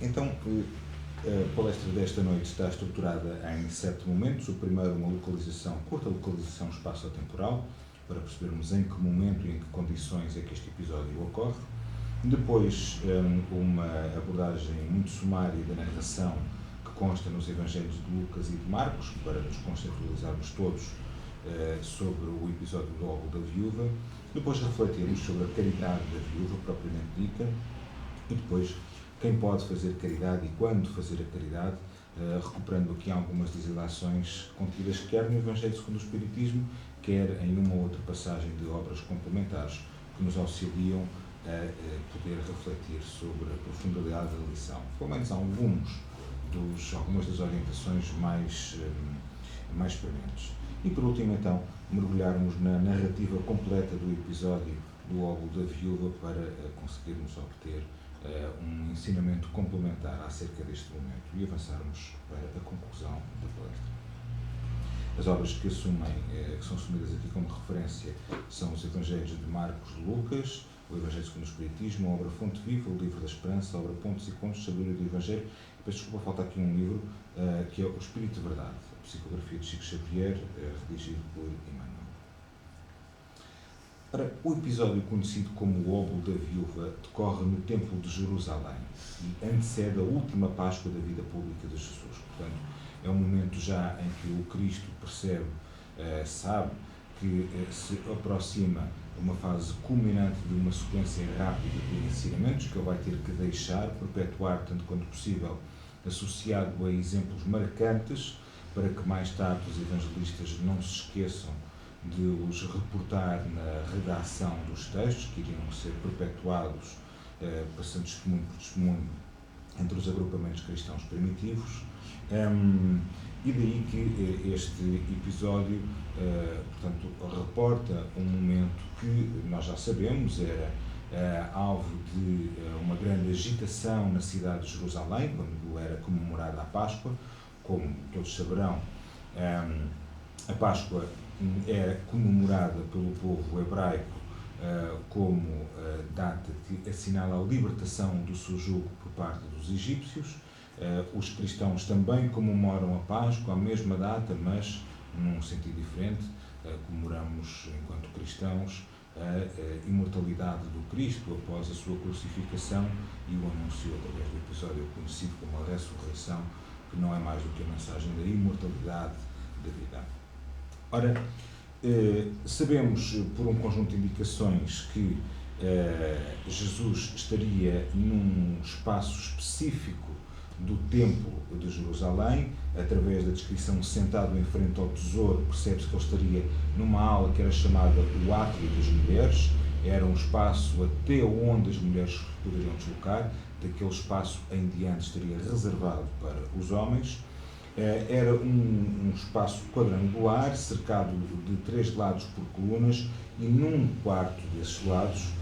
Então, a palestra desta noite está estruturada em 7 momentos. O primeiro, uma curta localização espaço-temporal, para percebermos em que momento e em que condições é que este episódio ocorre. Depois, uma abordagem muito sumária da narração que consta nos Evangelhos de Lucas e de Marcos, para nos conceptualizarmos todos sobre o episódio do óvulo da viúva. Depois refletirmos sobre a caridade da viúva, propriamente dita, e depois quem pode fazer caridade e quando fazer a caridade, recuperando aqui algumas das ilações contidas quer no Evangelho segundo o Espiritismo, quer em uma ou outra passagem de obras complementares que nos auxiliam a poder refletir sobre a profundidade da lição. Pelo menos algumas das orientações mais prementes. E por último, então, mergulharmos na narrativa completa do episódio do óvulo da viúva para conseguirmos obter um ensinamento complementar acerca deste momento e avançarmos para a conclusão da palestra. As obras que são assumidas aqui como referência são os Evangelhos de Marcos, de Lucas, o Evangelho segundo o Espiritismo, a obra Fonte Viva, o Livro da Esperança, a obra Pontos e Contos, Sabedoria do Evangelho. Peço desculpa, falta aqui um livro que é O Espírito de Verdade, a Psicografia de Chico Xavier, redigido por Emmanuel. Ora, o episódio conhecido como o óvulo da viúva decorre no Templo de Jerusalém e antecede a última Páscoa da vida pública de Jesus. Portanto, é um momento já em que o Cristo percebe, sabe que se aproxima uma fase culminante de uma sequência rápida de ensinamentos que ele vai ter que deixar, perpetuar tanto quanto possível, associado a exemplos marcantes, para que mais tarde os evangelistas não se esqueçam de os reportar na redação dos textos, que iriam ser perpetuados, passando testemunho por testemunho, entre os agrupamentos cristãos primitivos. E daí que este episódio, portanto, reporta um momento que nós já sabemos era alvo de uma grande agitação na cidade de Jerusalém, quando era comemorada a Páscoa. Como todos saberão, a Páscoa é comemorada pelo povo hebraico como data que assinala a libertação do seu jugo por parte dos egípcios. Os cristãos também comemoram a Páscoa, a mesma data, mas num sentido diferente. Comemoramos, enquanto cristãos, a imortalidade do Cristo após a sua crucificação e o anúncio através do episódio conhecido como a ressurreição, que não é mais do que a mensagem da imortalidade da vida. Ora, sabemos por um conjunto de indicações que Jesus estaria num espaço específico do Templo de Jerusalém. Através da descrição sentado em frente ao tesouro, percebe-se que ele estaria numa ala que era chamada o Átrio das Mulheres. Era um espaço até onde as mulheres poderiam deslocar. Daquele espaço em diante estaria reservado para os homens. Era um espaço quadrangular, cercado de 3 lados por colunas, e num quarto desses lados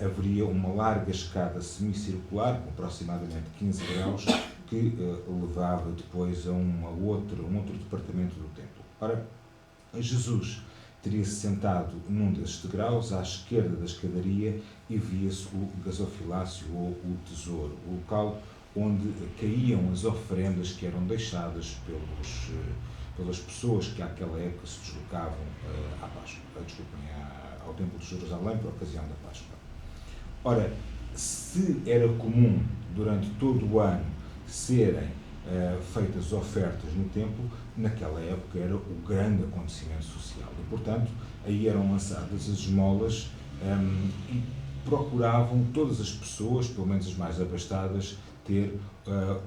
haveria uma larga escada semicircular, com aproximadamente 15 graus, que levava depois a um outro departamento do templo. Ora, Jesus teria-se sentado num desses degraus, à esquerda da escadaria, e via-se o gasofilácio ou o tesouro, o local onde caíam as oferendas que eram deixadas pelas pessoas que àquela época se deslocavam à Páscoa, ao Templo de Jerusalém por ocasião da Páscoa. Ora, se era comum durante todo o ano serem feitas ofertas no templo, naquela época era o grande acontecimento social e, portanto, aí eram lançadas as esmolas e procuravam todas as pessoas, pelo menos as mais abastadas, ter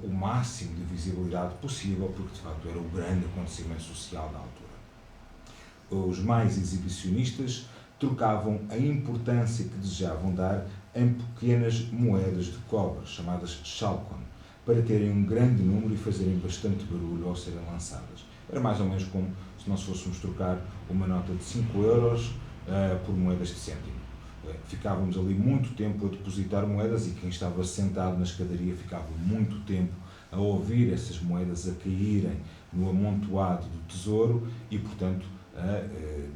o máximo de visibilidade possível, porque de facto era o grande acontecimento social da altura. Os mais exibicionistas trocavam a importância que desejavam dar em pequenas moedas de cobre, chamadas shalcon, para terem um grande número e fazerem bastante barulho ao serem lançadas. Era mais ou menos como se nós fôssemos trocar uma nota de 5 euros por moedas de cêntimo. Ficávamos ali muito tempo a depositar moedas e quem estava sentado na escadaria ficava muito tempo a ouvir essas moedas a caírem no amontoado do tesouro e, portanto, a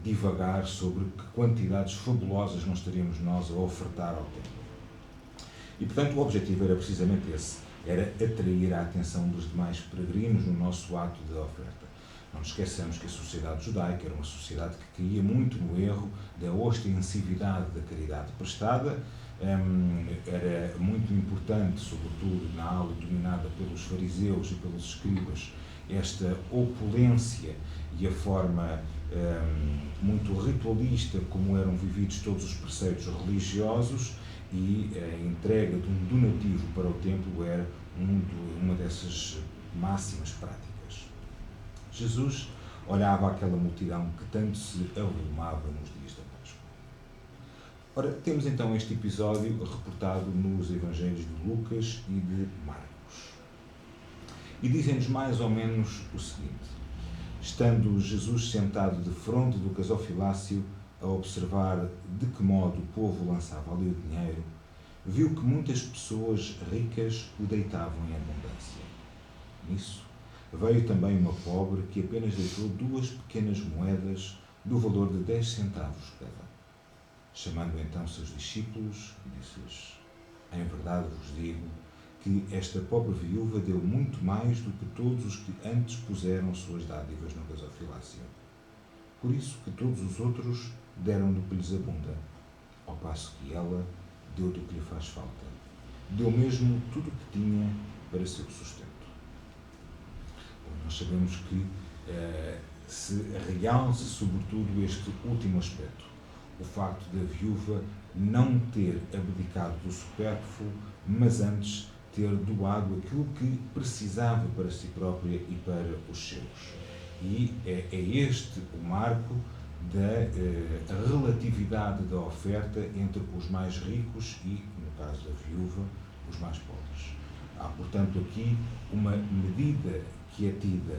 divagar sobre que quantidades fabulosas não estaríamos nós a ofertar ao templo. E, portanto, o objetivo era precisamente esse, era atrair a atenção dos demais peregrinos no nosso ato de oferta. Não nos esqueçamos que a sociedade judaica era uma sociedade que caía muito no erro da ostensividade da caridade prestada. Era muito importante, sobretudo na aula dominada pelos fariseus e pelos escribas, esta opulência e a forma muito ritualista como eram vividos todos os preceitos religiosos, e a entrega de um donativo para o templo era uma dessas máximas práticas. Jesus olhava aquela multidão que tanto se avolumava nos dias da Páscoa. Ora, temos então este episódio reportado nos Evangelhos de Lucas e de Marcos. E dizem-nos mais ou menos o seguinte: estando Jesus sentado defronte do gasofilácio, a observar de que modo o povo lançava ali o dinheiro, viu que muitas pessoas ricas o deitavam em abundância. Nisso, veio também uma pobre que apenas deitou 2 pequenas moedas do valor de 10 centavos cada. Chamando então seus discípulos, disse-lhes: em verdade vos digo que esta pobre viúva deu muito mais do que todos os que antes puseram suas dádivas no gasofilácio. Por isso que todos os outros deram do que lhes abunda, ao passo que ela deu do que lhe faz falta. Deu mesmo tudo o que tinha para seu sustento. Bom, nós sabemos que se realça sobretudo este último aspecto, o facto da viúva não ter abdicado do supérfluo, mas antes ter doado aquilo que precisava para si própria e para os seus. E é este o marco da relatividade da oferta entre os mais ricos e, no caso da viúva, os mais pobres. Há, portanto, aqui uma medida que é tida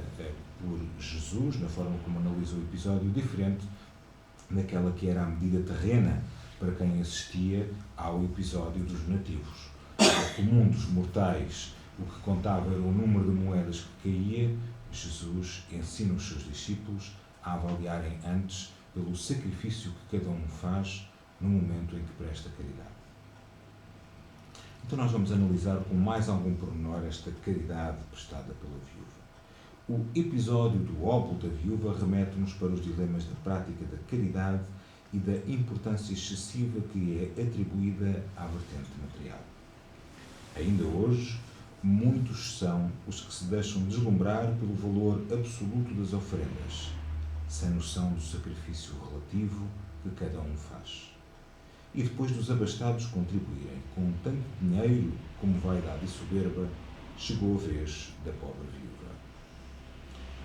por Jesus, na forma como analisa o episódio, diferente daquela que era a medida terrena para quem assistia ao episódio dos nativos. O comum dos mortais, o que contava era o número de moedas que caía. Jesus ensina os seus discípulos a avaliarem antes pelo sacrifício que cada um faz no momento em que presta caridade. Então nós vamos analisar com mais algum pormenor esta caridade prestada pela viúva. O episódio do óbolo da viúva remete-nos para os dilemas da prática da caridade e da importância excessiva que é atribuída à vertente material. Ainda hoje, muitos são os que se deixam deslumbrar pelo valor absoluto das oferendas, sem noção do sacrifício relativo que cada um faz. E depois dos abastados contribuírem com tanto dinheiro como vaidade e soberba, chegou a vez da pobre viúva.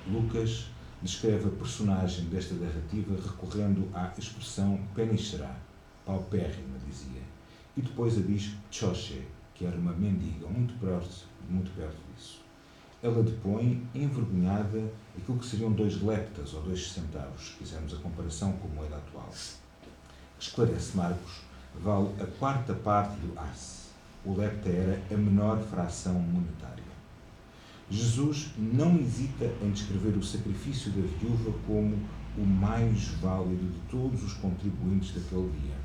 Lucas descreve a personagem desta narrativa recorrendo à expressão peniscerá, paupérrima, dizia, e depois a diz tchoche, que era uma mendiga, muito perto disso. Ela depõe, envergonhada, aquilo que seriam 2 leptas ou 2 centavos, se quisermos a comparação com a moeda atual. Esclarece Marcos, vale a 4ª parte do as. O lepta era a menor fração monetária. Jesus não hesita em descrever o sacrifício da viúva como o mais válido de todos os contribuintes daquele dia.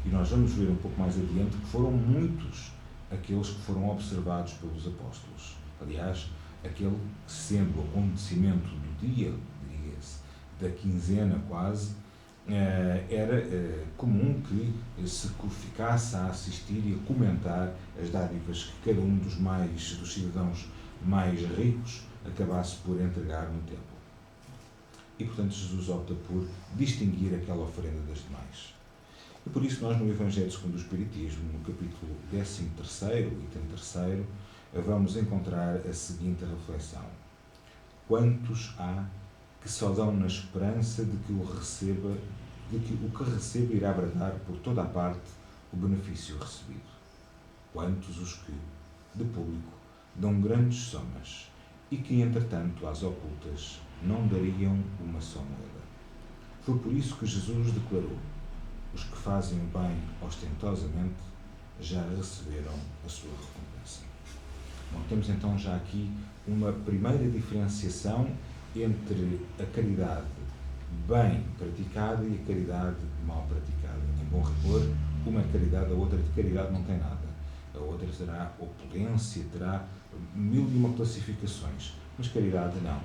E nós vamos ver um pouco mais adiante que foram muitos aqueles que foram observados pelos apóstolos. Aliás, aquele que, sendo o acontecimento do dia, diria-se, da quinzena quase, era comum que se ficasse a assistir e a comentar as dádivas que cada um dos cidadãos mais ricos acabasse por entregar no templo. E, portanto, Jesus opta por distinguir aquela oferenda das demais. E por isso nós, no Evangelho segundo o Espiritismo, no capítulo 13º, item 3º, vamos encontrar a seguinte reflexão: quantos há que só dão na esperança de que o que receba irá bradar por toda a parte o benefício recebido? Quantos os que, de público, dão grandes somas e que, entretanto, às ocultas, não dariam uma só moeda? Foi por isso que Jesus declarou: os que fazem o bem ostentosamente já receberam a sua recompensa. Bom, temos então já aqui uma primeira diferenciação entre a caridade bem praticada e a caridade mal praticada. Em bom rigor, uma é caridade, a outra de caridade não tem nada. a outra terá opulência, terá mil e uma classificações, mas caridade não,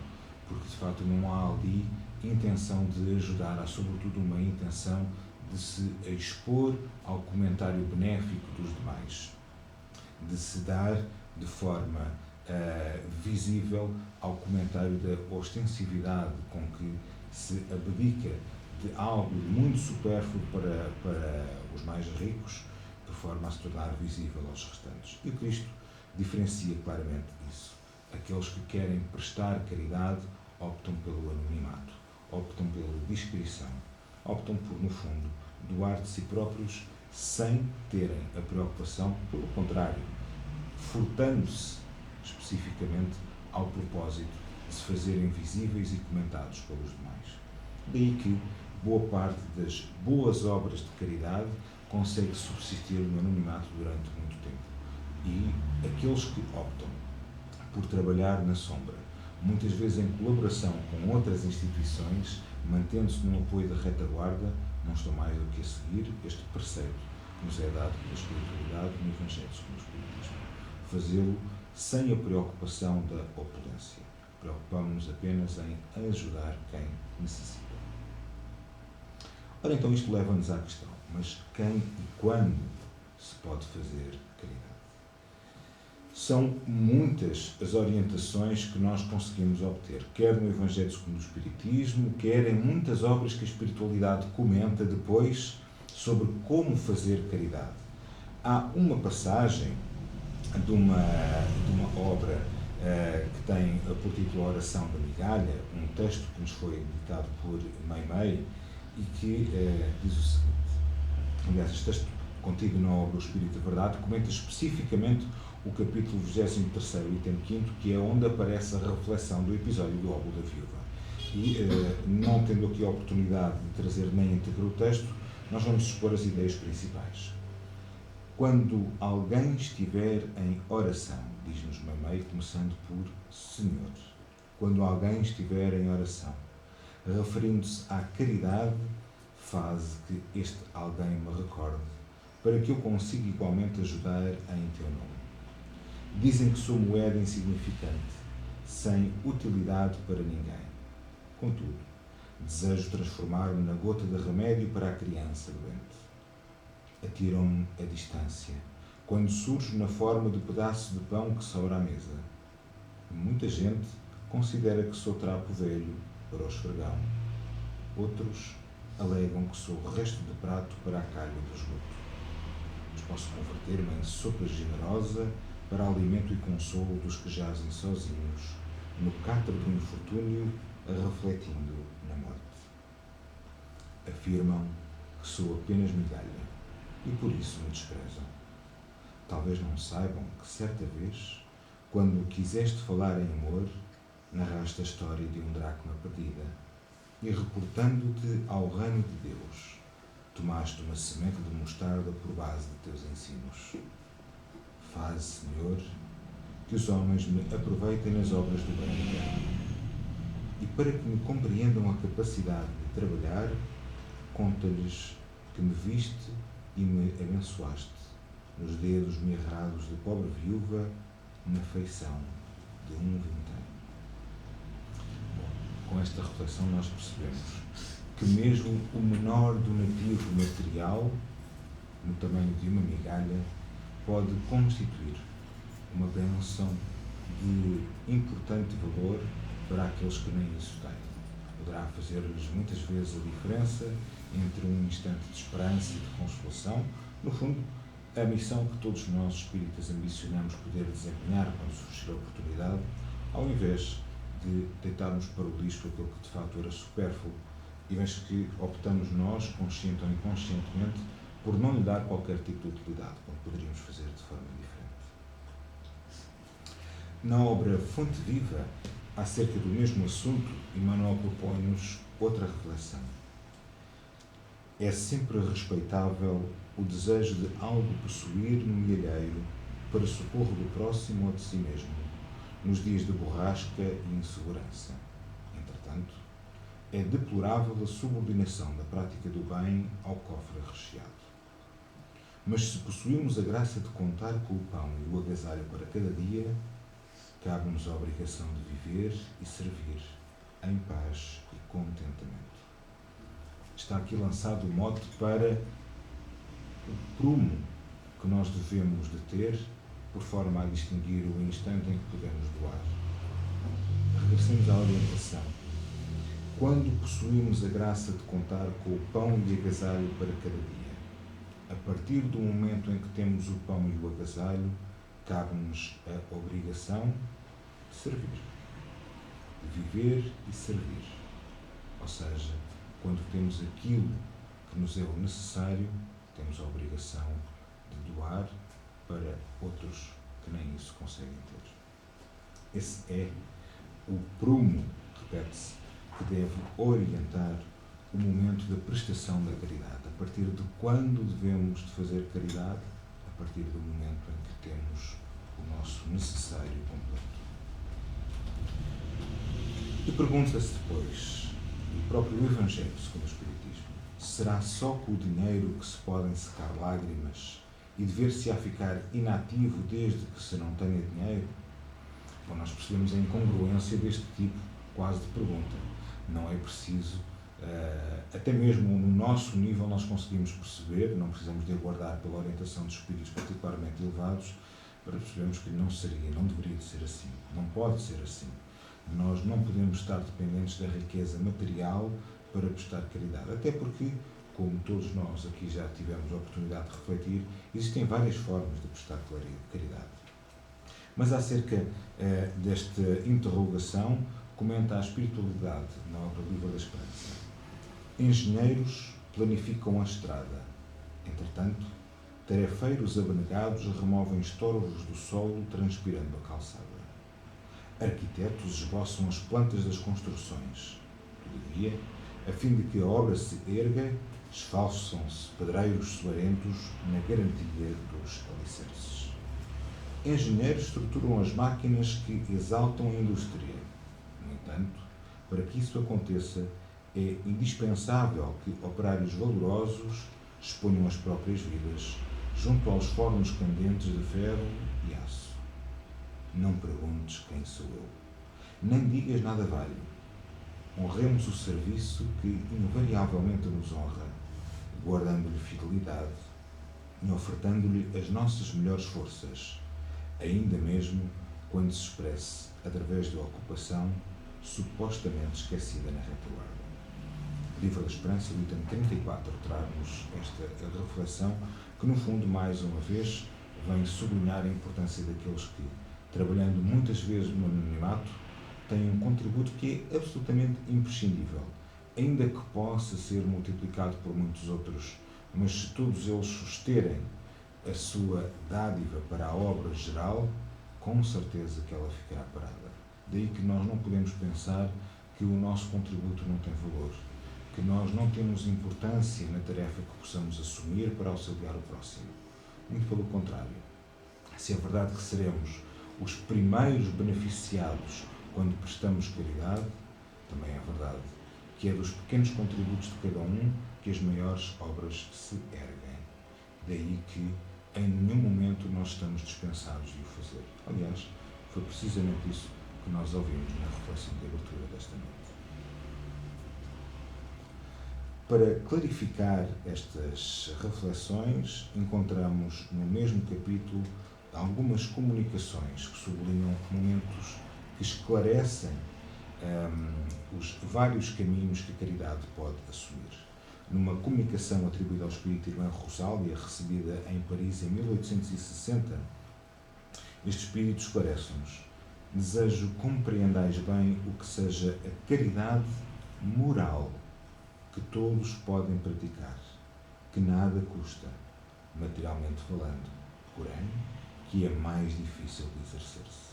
porque de facto não há ali intenção de ajudar, há sobretudo uma intenção de se expor ao comentário benéfico dos demais, de se dar de forma visível ao comentário da ostensividade com que se abdica de algo muito supérfluo para os mais ricos, de forma a se tornar visível aos restantes. E o Cristo diferencia claramente isso. Aqueles que querem prestar caridade optam pelo anonimato, optam pela discrição, optam por, no fundo, doar de si próprios sem terem a preocupação, pelo contrário, furtando-se especificamente ao propósito de se fazerem visíveis e comentados pelos demais. Daí que boa parte das boas obras de caridade consegue subsistir no anonimato durante muito tempo. E aqueles que optam por trabalhar na sombra, muitas vezes em colaboração com outras instituições, mantendo-se no apoio da retaguarda, não estão mais do que a seguir este preceito que nos é dado pela espiritualidade no Evangelho segundo o Espiritismo. Fazê-lo sem a preocupação da opulência. Preocupamos-nos apenas em ajudar quem necessita. Ora, então isto leva-nos à questão, mas quem e quando se pode fazer caridade? São muitas as orientações que nós conseguimos obter, quer no Evangelho segundo o Espiritismo, quer em muitas obras que a espiritualidade comenta depois sobre como fazer caridade. Há uma passagem de uma obra que tem por título A Oração da Migalha, um texto que nos foi editado por Meimei e que diz o seguinte. Aliás, este texto contido na obra O Espírito da Verdade comenta especificamente o capítulo 23º, item 5º, que é onde aparece a reflexão do episódio do óbolo da viúva. E, não tendo aqui a oportunidade de trazer nem íntegro o texto, nós vamos expor as ideias principais. Quando alguém estiver em oração, diz-nos Meimei, começando por Senhor, quando alguém estiver em oração, referindo-se à caridade, faz que este alguém me recorde, para que eu consiga igualmente ajudar em teu nome. Dizem que sou moeda insignificante, sem utilidade para ninguém. Contudo, desejo transformar-me na gota de remédio para a criança doente. Atiram-me à distância, quando surjo na forma de pedaço de pão que sobra à mesa. Muita gente considera que sou trapo velho para o esfregão. Outros alegam que sou o resto de prato para a calha do esgoto. Mas posso converter-me em sopa generosa para alimento e consolo dos que jazem sozinhos, no cátaro do infortúnio, refletindo na morte. Afirmam que sou apenas migalha e por isso me desprezam. Talvez não saibam que certa vez, quando quiseste falar em amor, narraste a história de um dracma perdida e, reportando-te ao reino de Deus, tomaste uma semente de mostarda por base de teus ensinos. Faz, Senhor, que os homens me aproveitem nas obras do bem eterno. E para que me compreendam a capacidade de trabalhar, conta-lhes que me viste e me abençoaste nos dedos mirrados de pobre viúva na feição de um vinteiro. Bom, com esta reflexão nós percebemos que mesmo o menor donativo material, no tamanho de uma migalha, pode constituir uma bênção de importante valor para aqueles que nem isso têm. Poderá fazer-lhes muitas vezes a diferença entre um instante de esperança e de consolação, no fundo, a missão que todos nós espíritas ambicionamos poder desempenhar quando surgir a oportunidade, ao invés de deitarmos para o lixo aquilo que de facto era supérfluo, e vez que optamos nós, consciente ou inconscientemente, por não lhe dar qualquer tipo de utilidade, quando poderíamos fazer de forma diferente. Na obra Fonte Viva, acerca do mesmo assunto, Emmanuel propõe-nos outra reflexão. É sempre respeitável o desejo de algo possuir no milheiro para socorro do próximo ou de si mesmo, nos dias de borrasca e insegurança. Entretanto, é deplorável a subordinação da prática do bem ao cofre recheado. Mas se possuímos a graça de contar com o pão e o agasalho para cada dia, cabe-nos a obrigação de viver e servir em paz e contentamento. Está aqui lançado o mote para o prumo que nós devemos de ter, por forma a distinguir o instante em que podemos doar. Regressemos à orientação. Quando possuímos a graça de contar com o pão e o agasalho para cada dia, a partir do momento em que temos o pão e o agasalho, cabe-nos a obrigação de servir, de viver e servir. Ou seja, quando temos aquilo que nos é o necessário, temos a obrigação de doar para outros que nem isso conseguem ter. Esse é o prumo, repete-se, que deve orientar o momento da prestação da caridade. A partir de quando devemos de fazer caridade? A partir do momento em que temos o nosso necessário completo. E pergunta-se depois, o próprio Evangelho, segundo o Espiritismo, será só com o dinheiro que se podem secar lágrimas e dever-se-á ficar inativo desde que se não tenha dinheiro? Bom, nós percebemos a incongruência deste tipo quase de pergunta. Não é preciso, até mesmo no nosso nível nós conseguimos perceber, não precisamos de aguardar pela orientação dos espíritos particularmente elevados, para percebermos que não seria, não deveria de ser assim, não pode ser assim. Nós não podemos estar dependentes da riqueza material para prestar caridade, até porque, como todos nós aqui já tivemos a oportunidade de refletir, existem várias formas de prestar caridade. Mas acerca desta interrogação, comenta a espiritualidade na obra Livro da Esperança. Engenheiros planificam a estrada, entretanto, tarefeiros abnegados removem estorvos do solo transpirando a calçada. Arquitetos esboçam as plantas das construções. Todavia, a fim de que a obra se erga, esfalçam-se pedreiros suarentos na garantia dos alicerces. Engenheiros estruturam as máquinas que exaltam a indústria. No entanto, para que isso aconteça, é indispensável que operários valorosos exponham as próprias vidas junto aos fornos candentes de ferro e aço. Não perguntes quem sou eu, nem digas nada vale. Honremos o serviço que invariavelmente nos honra, guardando-lhe fidelidade e ofertando-lhe as nossas melhores forças, ainda mesmo quando se expresse através da ocupação supostamente esquecida na retaguarda. Livro da Esperança, o item 34, traz-nos esta reflexão que, no fundo, mais uma vez, vem sublinhar a importância daqueles que, trabalhando muitas vezes no anonimato, têm um contributo que é absolutamente imprescindível, ainda que possa ser multiplicado por muitos outros, mas se todos eles susterem a sua dádiva para a obra geral, com certeza que ela ficará parada. Daí que nós não podemos pensar que o nosso contributo não tem valor, que nós não temos importância na tarefa que possamos assumir para auxiliar o próximo. Muito pelo contrário. Se é verdade que seremos os primeiros beneficiados quando prestamos caridade, também é verdade que é dos pequenos contributos de cada um que as maiores obras se erguem. Daí que em nenhum momento nós estamos dispensados de o fazer. Aliás, foi precisamente isso que nós ouvimos na reflexão de abertura desta noite. Para clarificar estas reflexões, encontramos no mesmo capítulo algumas comunicações que sublinham momentos que esclarecem os vários caminhos que a caridade pode assumir. Numa comunicação atribuída ao espírito Irmã Rosália, recebida em Paris em 1860, este espírito esclarece-nos: desejo compreendais bem o que seja a caridade moral que todos podem praticar, que nada custa, materialmente falando, porém, que é mais difícil de exercer-se.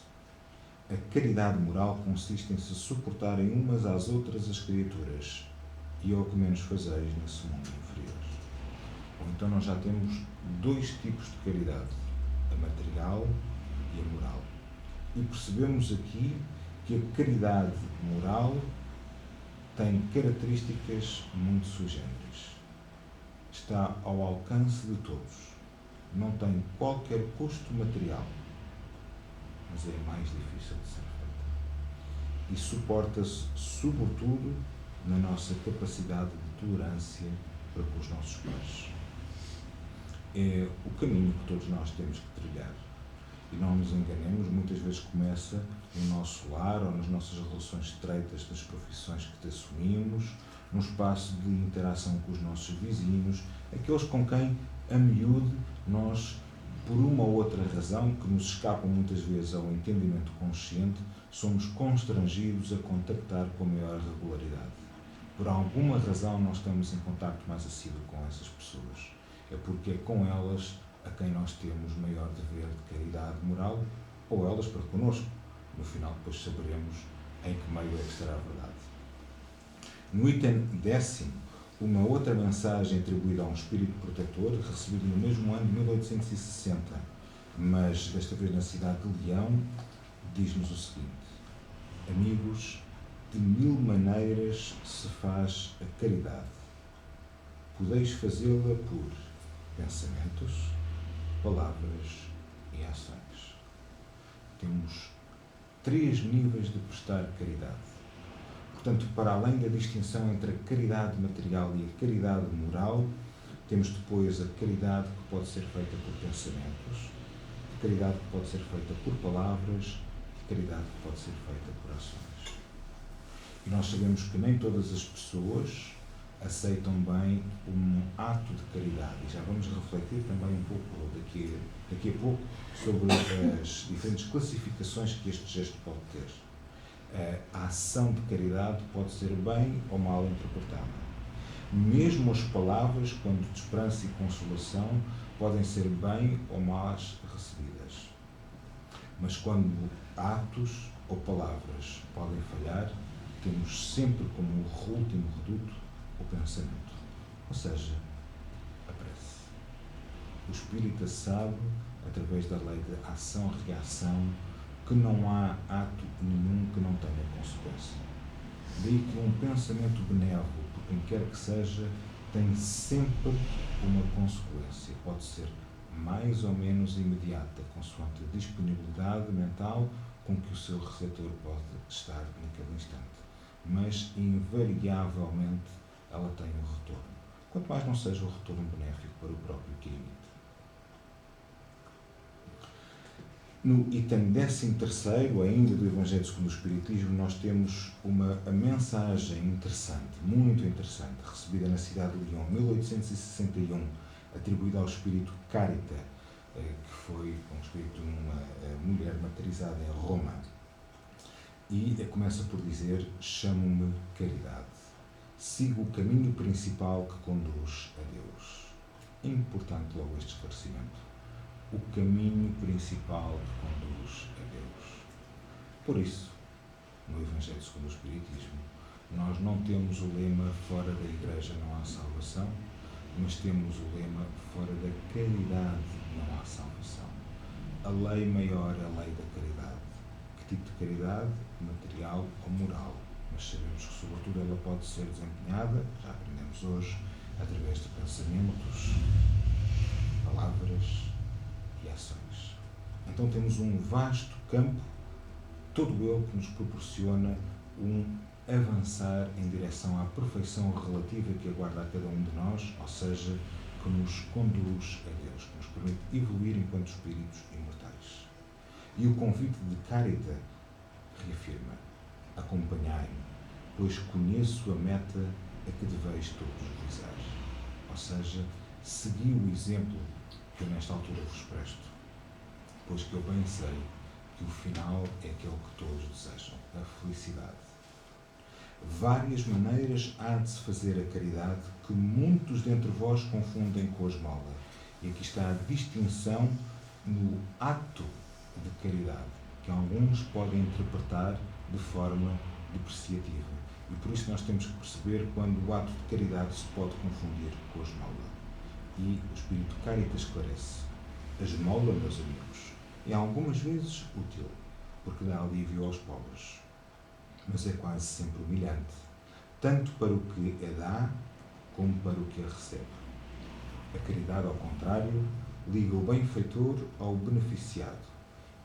A caridade moral consiste em se suportarem umas às outras as criaturas e ao que menos fazeis nesse mundo inferior. Ou então nós já temos dois tipos de caridade, a material e a moral. E percebemos aqui que a caridade moral tem características muito sui generis. Está ao alcance de todos. não tem qualquer custo material, mas é mais difícil de ser feita. E suporta-se, sobretudo, na nossa capacidade de tolerância para com os nossos pares. É o caminho que todos nós temos que trilhar. E não nos enganemos, muitas vezes começa no nosso lar ou nas nossas relações estreitas das profissões que assumimos, num espaço de interação com os nossos vizinhos, aqueles com quem, a miúde, nós, por uma ou outra razão, que nos escapam muitas vezes ao entendimento consciente, somos constrangidos a contactar com maior regularidade. Por alguma razão não estamos em contacto mais assíduo com essas pessoas. É porque é com elas a quem nós temos maior dever de caridade moral, ou elas para connosco. No final, depois saberemos em que meio é que estará a verdade. No item 10º, uma outra mensagem atribuída a um espírito protetor, recebido no mesmo ano de 1860, mas desta vez na cidade de Leão, diz-nos o seguinte: amigos, de 1000 maneiras se faz a caridade. Podeis fazê-la por pensamentos, palavras e ações. Temos 3 níveis de prestar caridade. Portanto, para além da distinção entre a caridade material e a caridade moral, temos depois a caridade que pode ser feita por pensamentos, a caridade que pode ser feita por palavras, a caridade que pode ser feita por ações. E nós sabemos que nem todas as pessoas aceitam bem um ato de caridade. E já vamos refletir também um pouco daqui a pouco sobre as diferentes classificações que este gesto pode ter. A ação de caridade pode ser bem ou mal interpretada. Mesmo as palavras, quando de esperança e consolação, podem ser bem ou más recebidas. Mas quando atos ou palavras podem falhar, temos sempre como último reduto o pensamento, ou seja, a prece. O Espírita sabe, através da lei de ação-reação, que não há ato nenhum que não tenha consequência. Daí que um pensamento benévolo, por quem quer que seja, tem sempre uma consequência. Pode ser mais ou menos imediata, consoante a disponibilidade mental com que o seu receptor pode estar naquele instante. Mas, invariavelmente, ela tem um retorno. Quanto mais não seja o retorno benéfico para o próprio que emite. No item 13º, ainda do Evangelho segundo o Espiritismo, nós temos a mensagem interessante, muito interessante, recebida na cidade de Leão, 1861, atribuída ao espírito Carita, que foi um espírito de uma mulher martirizada em Roma. E começa por dizer: chamo-me caridade. Sigo o caminho principal que conduz a Deus. Importante logo este esclarecimento. O caminho principal que conduz a Deus. Por isso, no Evangelho segundo o Espiritismo, nós não temos o lema fora da Igreja não há salvação, mas temos o lema fora da caridade não há salvação. A lei maior é a lei da caridade. Que tipo de caridade? Material ou moral? Mas sabemos que, sobretudo, ela pode ser desempenhada, já aprendemos hoje, através de pensamentos, palavras e ações. Então temos um vasto campo, todo ele que nos proporciona um avançar em direção à perfeição relativa que aguarda a cada um de nós, ou seja, que nos conduz a Deus, que nos permite evoluir enquanto espíritos imortais. E o convite de Carita reafirma: acompanhai-me, pois conheço a meta a que deveis todos visar. Ou seja, segui o exemplo que eu nesta altura vos presto, pois que eu bem sei que o final é aquele que todos desejam, a felicidade. Várias maneiras há de se fazer a caridade que muitos dentre vós confundem com a esmola. E aqui está a distinção no ato de caridade, que alguns podem interpretar de forma depreciativa. E por isso nós temos que perceber quando o ato de caridade se pode confundir com a esmola. E o Espírito Carita esclarece: a esmola, meus amigos, é algumas vezes útil, porque dá alívio aos pobres, mas é quase sempre humilhante, tanto para o que a dá, como para o que a recebe. A caridade, ao contrário, liga o benfeitor ao beneficiado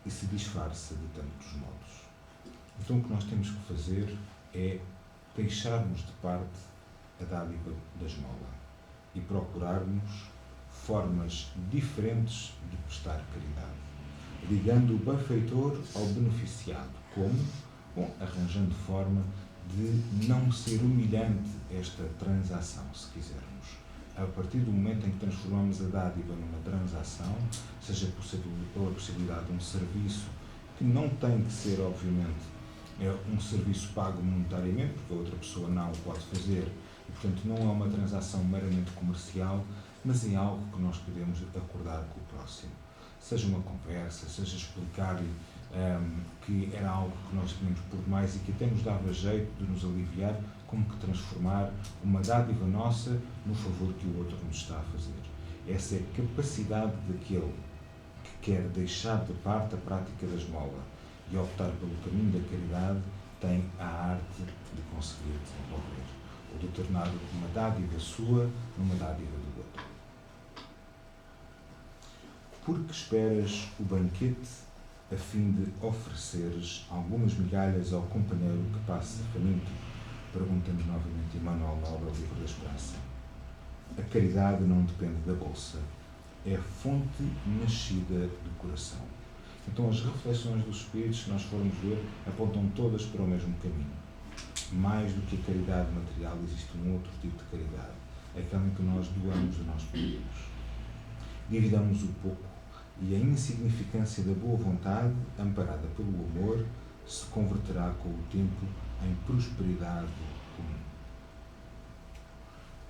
e se disfarça de tantos modos. Então o que nós temos que fazer é deixarmos de parte a dádiva da esmola e procurarmos formas diferentes de prestar caridade, ligando o benfeitor ao beneficiado. Como? Bom, arranjando forma de não ser humilhante esta transação, se quisermos. A partir do momento em que transformamos a dádiva numa transação, seja pela possibilidade de um serviço que não tem que ser, obviamente, um serviço pago monetariamente, porque a outra pessoa não o pode fazer, e, portanto, não é uma transação meramente comercial, mas é algo que nós podemos acordar com o próximo. Seja uma conversa, seja explicar-lhe que era algo que nós tínhamos por demais e que até nos dava jeito de nos aliviar, como que transformar uma dádiva nossa no favor que o outro nos está a fazer. Essa é a capacidade daquele que quer deixar de parte a prática da esmola e optar pelo caminho da caridade, tem a arte de conseguir desenvolver, ou de tornar uma dádiva sua numa dádiva do outro. Porque esperas o banquete a fim de ofereceres algumas migalhas ao companheiro que passa faminto? Pergunta-nos novamente Emmanuel na obra O Livro da Esperança. A caridade não depende da bolsa, é a fonte nascida do coração. Então as reflexões dos Espíritos, se nós formos ver, apontam todas para o mesmo caminho. Mais do que a caridade material, existe um outro tipo de caridade, aquela em que nós doamos o nosso podemos. Dividamos o pouco e a insignificância da boa vontade, amparada pelo amor, se converterá com o tempo em prosperidade comum.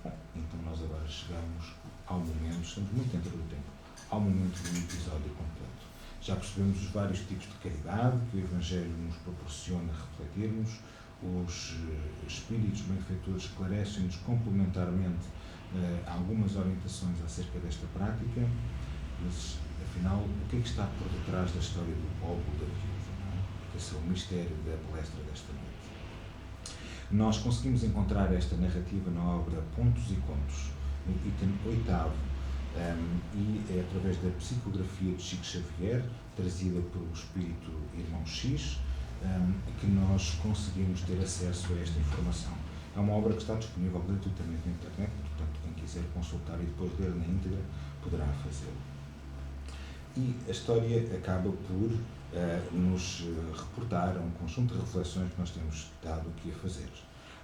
Bom, então nós agora chegamos ao momento, estamos muito dentro do tempo, ao momento do episódio completo. Já percebemos os vários tipos de caridade que o Evangelho nos proporciona refletirmos, os espíritos benfeitores esclarecem-nos complementarmente algumas orientações acerca desta prática, mas afinal, o que é que está por detrás da história do óbolo da viúva? Não é? Porque esse é o mistério da palestra desta noite. Nós conseguimos encontrar esta narrativa na obra Pontos e Contos, no item 8º, e é através da psicografia de Chico Xavier, trazida pelo espírito Irmão X, que nós conseguimos ter acesso a esta informação. É uma obra que está disponível gratuitamente na internet, portanto, quem quiser consultar e depois ler na íntegra, poderá fazê-lo. E a história acaba por nos reportar a um conjunto de reflexões que nós temos estado aqui a fazer.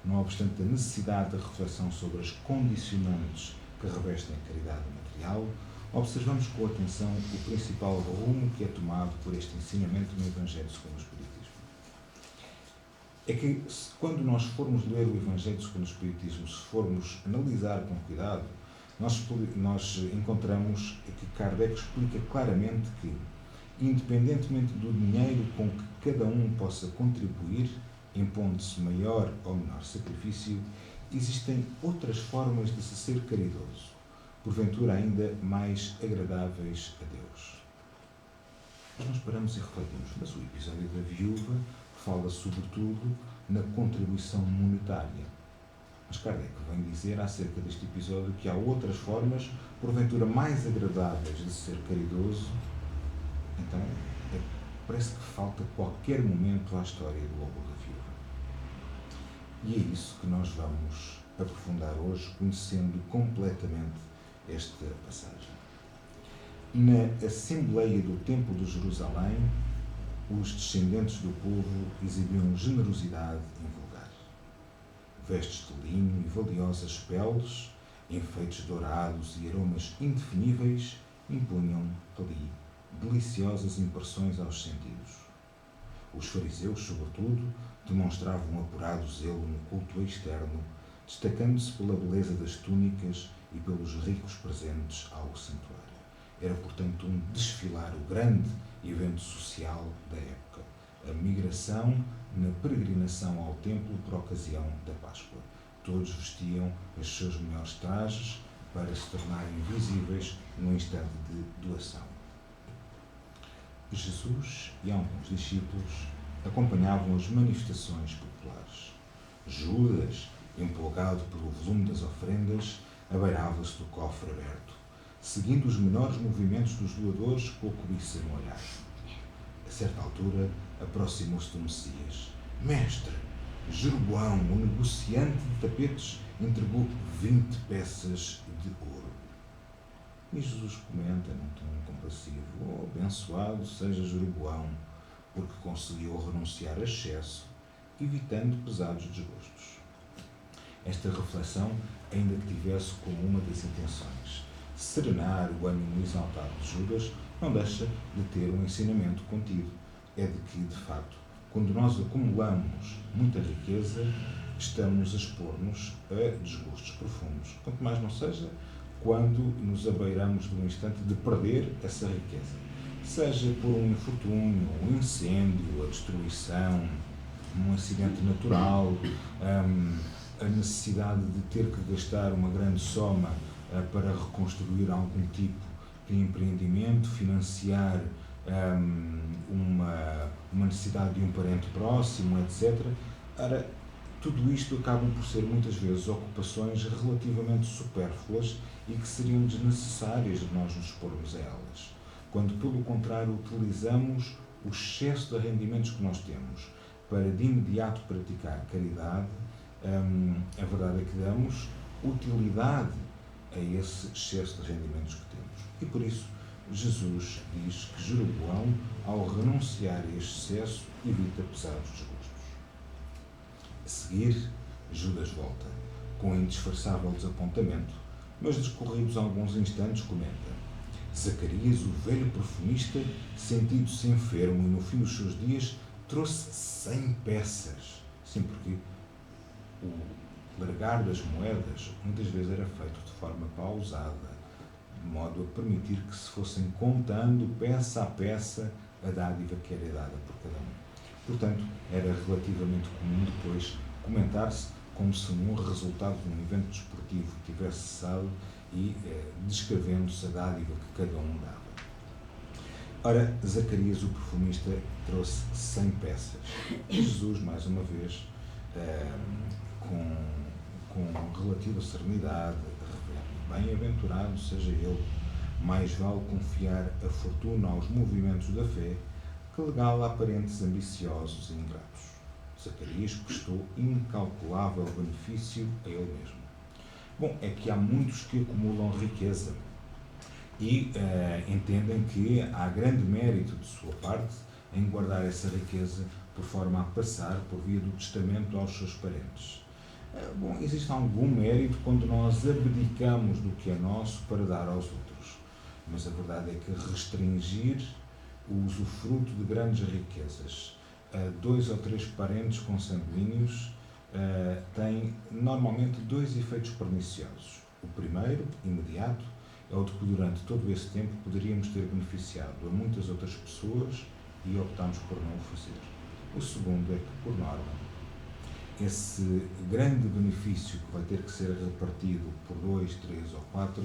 Não obstante a necessidade de reflexão sobre as condicionantes que revestem a caridade material, observamos com atenção o principal rumo que é tomado por este ensinamento no Evangelho segundo o Espiritismo. É que, quando nós formos ler o Evangelho segundo o Espiritismo, se formos analisar com cuidado, nós encontramos que Kardec explica claramente que, independentemente do dinheiro com que cada um possa contribuir, impondo-se maior ou menor sacrifício, existem outras formas de se ser caridoso, porventura ainda mais agradáveis a Deus. Mas nós paramos e refletimos, mas o episódio da viúva fala sobretudo na contribuição monetária. Mas Kardec vem dizer acerca deste episódio que há outras formas, porventura mais agradáveis de ser caridoso. Então, parece que falta qualquer momento à história do óbolo da viúva. E é isso que nós vamos aprofundar hoje, conhecendo completamente esta passagem. Na Assembleia do Templo de Jerusalém, os descendentes do povo exibiam generosidade invulgar. Vestes de linho e valiosas peles, enfeites dourados e aromas indefiníveis impunham ali deliciosas impressões aos sentidos. Os fariseus, sobretudo, demonstravam um apurado zelo no culto externo, destacando-se pela beleza das túnicas e pelos ricos presentes ao santuário. Era, portanto, um desfilar, o grande evento social da época, a migração na peregrinação ao templo por ocasião da Páscoa. Todos vestiam os seus melhores trajes para se tornarem visíveis no instante de doação. Jesus e alguns discípulos acompanhavam as manifestações populares. Judas, empolgado pelo volume das ofrendas, abeirava-se do cofre aberto, seguindo os menores movimentos dos doadores com a cobiça no olhar. A certa altura, aproximou-se do Messias. Mestre, Jeroboão, o negociante de tapetes, entregou 20 peças de ouro. E Jesus comenta num tom compassivo: oh, abençoado seja Jeroboão, porque conseguiu renunciar a excesso, evitando pesados desgostos. Esta reflexão, ainda que tivesse como uma das intenções serenar o ânimo exaltado de Judas, não deixa de ter um ensinamento contido. É de que, de facto, quando nós acumulamos muita riqueza, estamos a expor-nos a desgostos profundos. Quanto mais não seja quando nos abeiramos de um instante de perder essa riqueza. Seja por um infortúnio, um incêndio, a destruição, um acidente natural, a necessidade de ter que gastar uma grande soma para reconstruir algum tipo de empreendimento, financiar uma necessidade de um parente próximo, etc. Ora, tudo isto acabam por ser muitas vezes ocupações relativamente supérfluas e que seriam desnecessárias de nós nos expormos a elas. Quando, pelo contrário, utilizamos o excesso de rendimentos que nós temos para de imediato praticar caridade, a verdade é que damos utilidade a esse excesso de rendimentos que temos. E por isso, Jesus diz que Jeroboão, ao renunciar a este excesso, evita pesados desgostos. A seguir, Judas volta, com indisfarçável desapontamento, mas discorridos alguns instantes comenta: Zacarias, o velho perfumista, sentindo-se enfermo e no fim dos seus dias, trouxe 100 peças. Sim, porque o largar das moedas muitas vezes era feito de forma pausada, de modo a permitir que se fossem contando peça a peça a dádiva que era dada por cada um. Portanto, era relativamente comum depois comentar-se como se um resultado de um evento desportivo tivesse cessado e descrevendo-se a dádiva que cada um dava. Ora, Zacarias, o perfumista, trouxe 100 peças. E Jesus, mais uma vez, com relativa serenidade, revela: bem-aventurado seja ele, mais vale confiar a fortuna aos movimentos da fé que legá-la a parentes ambiciosos e ingratos. Zacarias prestou incalculável benefício a ele mesmo. Bom, é que há muitos que acumulam riqueza e entendem que há grande mérito de sua parte em guardar essa riqueza por forma a passar por via do testamento aos seus parentes. Bom, existe algum mérito quando nós abdicamos do que é nosso para dar aos outros, mas a verdade é que restringir o usufruto de grandes riquezas a 2 ou 3 parentes consanguíneos tem normalmente 2 efeitos perniciosos. O primeiro, imediato, é o de que durante todo esse tempo poderíamos ter beneficiado a muitas outras pessoas e optamos por não o fazer. O segundo é que, por norma, esse grande benefício que vai ter que ser repartido por 2, 3 ou 4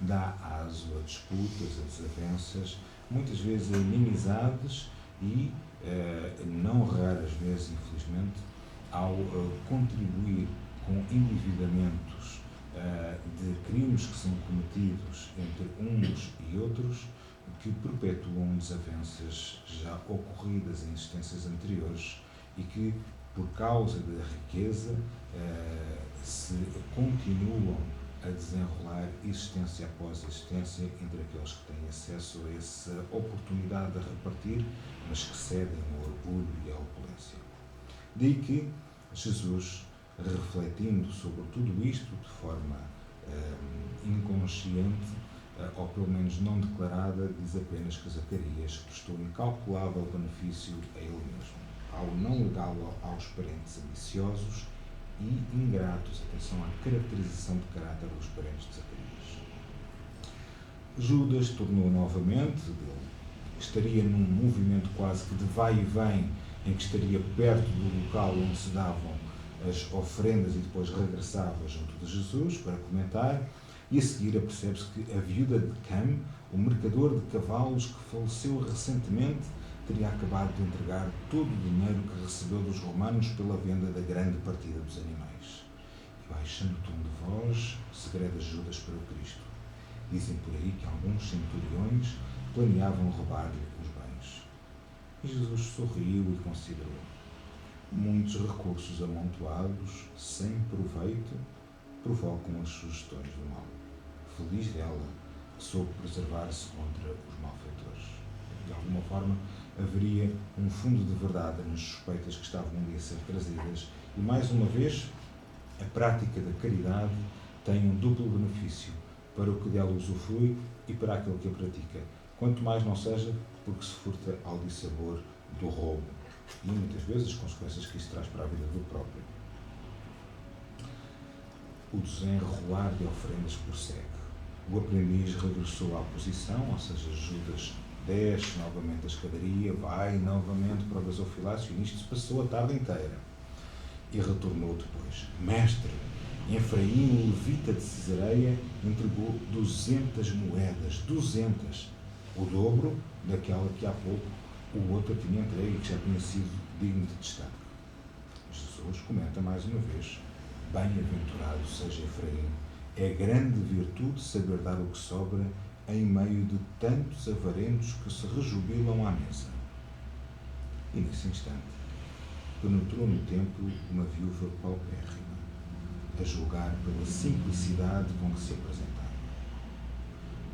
dá aso a disputas, a desavenças, muitas vezes a inimizades e, não raras vezes, infelizmente, ao contribuir com endividamentos de crimes que são cometidos entre uns e outros, que perpetuam desavenças já ocorridas em existências anteriores e que, por causa da riqueza, se continuam a desenrolar existência após existência entre aqueles que têm acesso a essa oportunidade de repartir, mas que cedem ao orgulho e à opulência. Daí que Jesus, refletindo sobre tudo isto de forma inconsciente, ou pelo menos não declarada, diz apenas que Zacarias prestou incalculável benefício a ele mesmo, ao não legá-lo aos parentes ambiciosos e ingratos. Atenção à caracterização de caráter dos parentes de Zacarias. Judas tornou novamente, estaria num movimento quase que de vai e vem, em que estaria perto do local onde se davam as oferendas e depois regressava junto de Jesus para comentar, e a seguir apercebe-se que a viúva de Cam, o mercador de cavalos que faleceu recentemente, teria acabado de entregar todo o dinheiro que recebeu dos romanos pela venda da grande partida dos animais. E baixando o tom de voz, segreda Judas para o Cristo: Dizem por aí que alguns centuriões planeavam roubar-lhe os bens. E Jesus sorriu e considerou: muitos recursos amontoados, sem proveito, provocam as sugestões do mal. Feliz dela, que soube preservar-se contra os malfeitores. De alguma forma, haveria um fundo de verdade nas suspeitas que estavam ali a ser trazidas, e mais uma vez, a prática da caridade tem um duplo benefício para o que dela usufrui e para aquele que a pratica. Quanto mais não seja porque se furta ao dissabor do roubo e muitas vezes as consequências que isso traz para a vida do próprio. O desenrolar de oferendas prossegue. O aprendiz regressou à posição, ou seja, Judas desce novamente a escadaria, vai novamente para o gasofilácio, e nisto se passou a tarde inteira. E retornou depois: mestre, Efraim, o levita de Cesareia, entregou 200 moedas, 200, o dobro daquela que há pouco o outro tinha entregue e que já tinha sido digno de destaque. Jesus comenta mais uma vez: bem-aventurado seja Efraim, é grande virtude saber dar o que sobra em meio de tantos avarentos que se rejubilam à mesa. E nesse instante penetrou no templo uma viúva paupérrima, a julgar pela simplicidade com que se apresentava.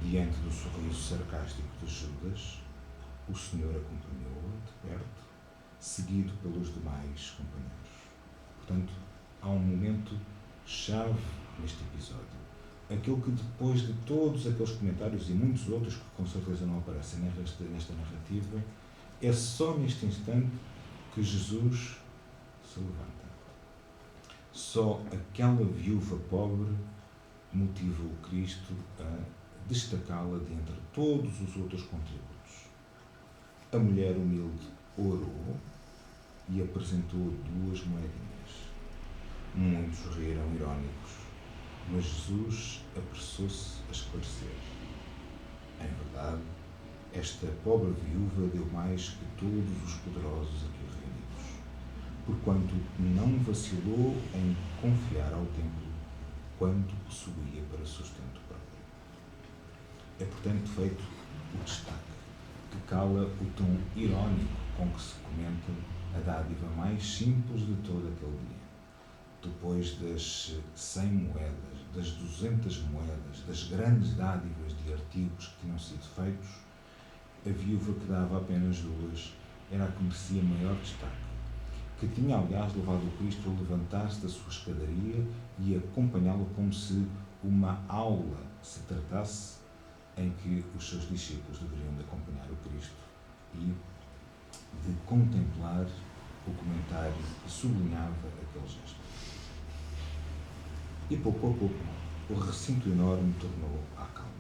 Diante do sorriso sarcástico de Judas, o Senhor acompanhou-a de perto, seguido pelos demais companheiros. Portanto, há um momento chave neste episódio. Aquele que, depois de todos aqueles comentários e muitos outros que com certeza não aparecem nesta narrativa, é só neste instante que Jesus se levanta. Só aquela viúva pobre motiva o Cristo a destacá-la de entre todos os outros contributos. A mulher humilde orou e apresentou 2 moedinhas. Muitos riram irónicos, mas Jesus apressou-se a esclarecer. Em verdade, esta pobre viúva deu mais que todos os poderosos aqui reunidos, porquanto não vacilou em confiar ao templo quanto possuía para sustento próprio. É, portanto, feito o destaque que cala o tom irónico com que se comenta a dádiva mais simples de todo aquele dia. Depois das 100 moedas, das 200 moedas, das grandes dádivas de artigos que tinham sido feitos, a viúva que dava apenas 2 era a que merecia maior destaque, que tinha, aliás, levado o Cristo a levantar-se da sua escadaria e a acompanhá-lo como se uma aula se tratasse em que os seus discípulos deveriam de acompanhar o Cristo e de contemplar o comentário que sublinhava aquele gesto. E pouco a pouco o recinto enorme tornou à calma.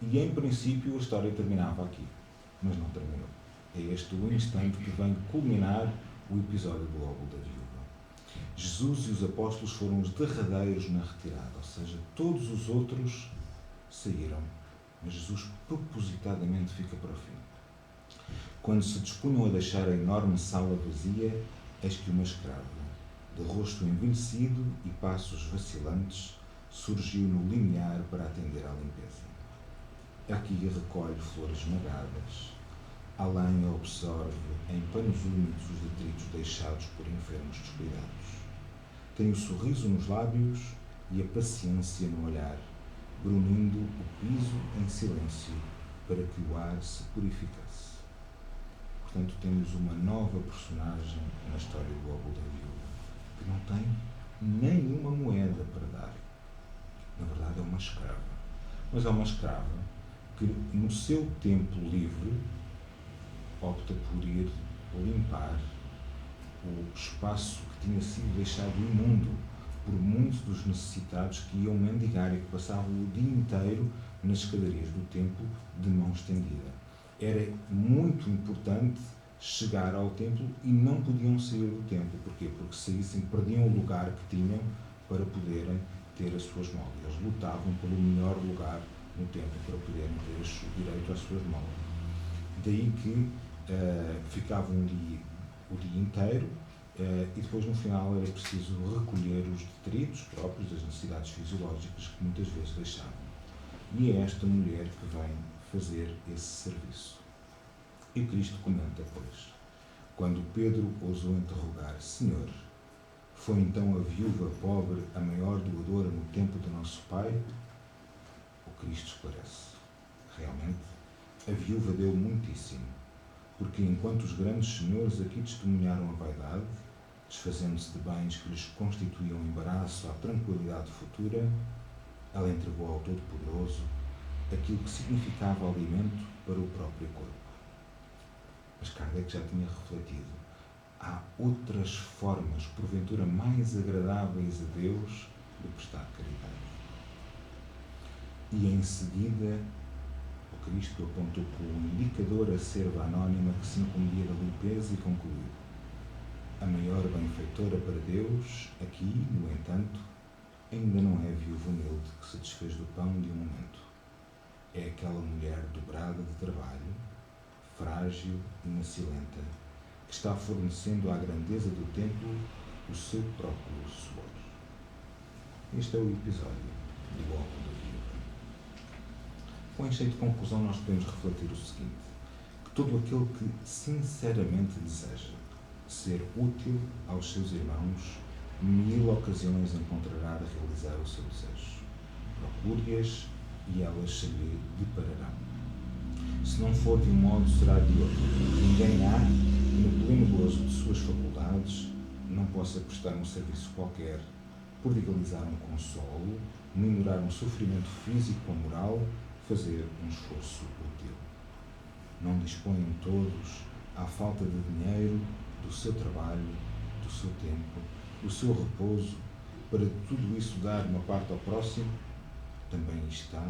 E em princípio a história terminava aqui, mas não terminou. É este o instante que vem culminar o episódio do óbolo da viúva. Jesus e os apóstolos foram os derradeiros na retirada, ou seja, todos os outros saíram, mas Jesus propositadamente fica para o fim. Quando se dispunham a deixar a enorme sala vazia, eis que uma escrava, de rosto envelhecido e passos vacilantes, surgiu no limiar para atender à limpeza. Aqui recolhe flores esmagadas, além absorve em panos úmidos os detritos deixados por enfermos descuidados. Tem o sorriso nos lábios e a paciência no olhar, brunindo o piso em silêncio para que o ar se purificasse. Portanto, temos uma nova personagem na história do óbolo da viúva, que não tem nenhuma moeda para dar. Na verdade, é uma escrava. Mas é uma escrava que, no seu tempo livre, opta por ir limpar o espaço que tinha sido deixado imundo por muitos dos necessitados que iam mendigar e que passavam o dia inteiro nas escadarias do templo de mão estendida. Era muito importante chegar ao templo e não podiam sair do templo. Porquê? Porque saíssem, perdiam o lugar que tinham para poderem ter as suas molas. Eles lutavam pelo melhor lugar no templo para poderem ter direito às suas molas. Daí que ficavam ali o dia inteiro e depois no final era preciso recolher os detritos próprios das necessidades fisiológicas que muitas vezes deixavam. E é esta mulher que vem fazer esse serviço. E Cristo comenta, pois, quando Pedro ousou interrogar: Senhor, foi então a viúva pobre a maior doadora no tempo do nosso pai? O Cristo esclarece: realmente, a viúva deu muitíssimo, porque enquanto os grandes senhores aqui testemunharam a vaidade, desfazendo-se de bens que lhes constituíam embaraço à tranquilidade futura, ela entregou ao Todo-Poderoso aquilo que significava alimento para o próprio corpo. Mas Kardec já tinha refletido: há outras formas, porventura mais agradáveis a Deus, de prestar caridade. E em seguida, o Cristo apontou para o indicador a serva anónima que se incumbia da limpeza e concluiu: a maior benfeitora para Deus, aqui, no entanto, ainda não é a viúva humilde que se desfez do pão de um momento. É aquela mulher dobrada de trabalho, frágil e macilenta, que está fornecendo à grandeza do templo o seu próprio suor. Este é o episódio do óbolo da viúva. Com este de conclusão, nós podemos refletir o seguinte: que todo aquele que sinceramente deseja ser útil aos seus irmãos, mil ocasiões encontrará de realizar o seu desejo. Procure-as e elas se lhe depararão. Se não for de um modo, será de outro. Ninguém há, no pleno gozo de suas faculdades, não possa prestar um serviço qualquer, prodigalizar um consolo, minorar um sofrimento físico ou moral, fazer um esforço útil. Não dispõem todos, à falta de dinheiro, do seu trabalho, do seu tempo, do seu repouso, para de tudo isso dar uma parte ao próximo? Também está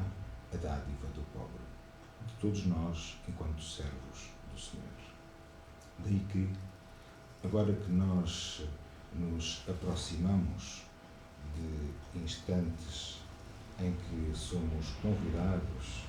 a dádiva do pobre, de todos nós, enquanto servos do Senhor. Daí que, agora que nós nos aproximamos de instantes em que somos convidados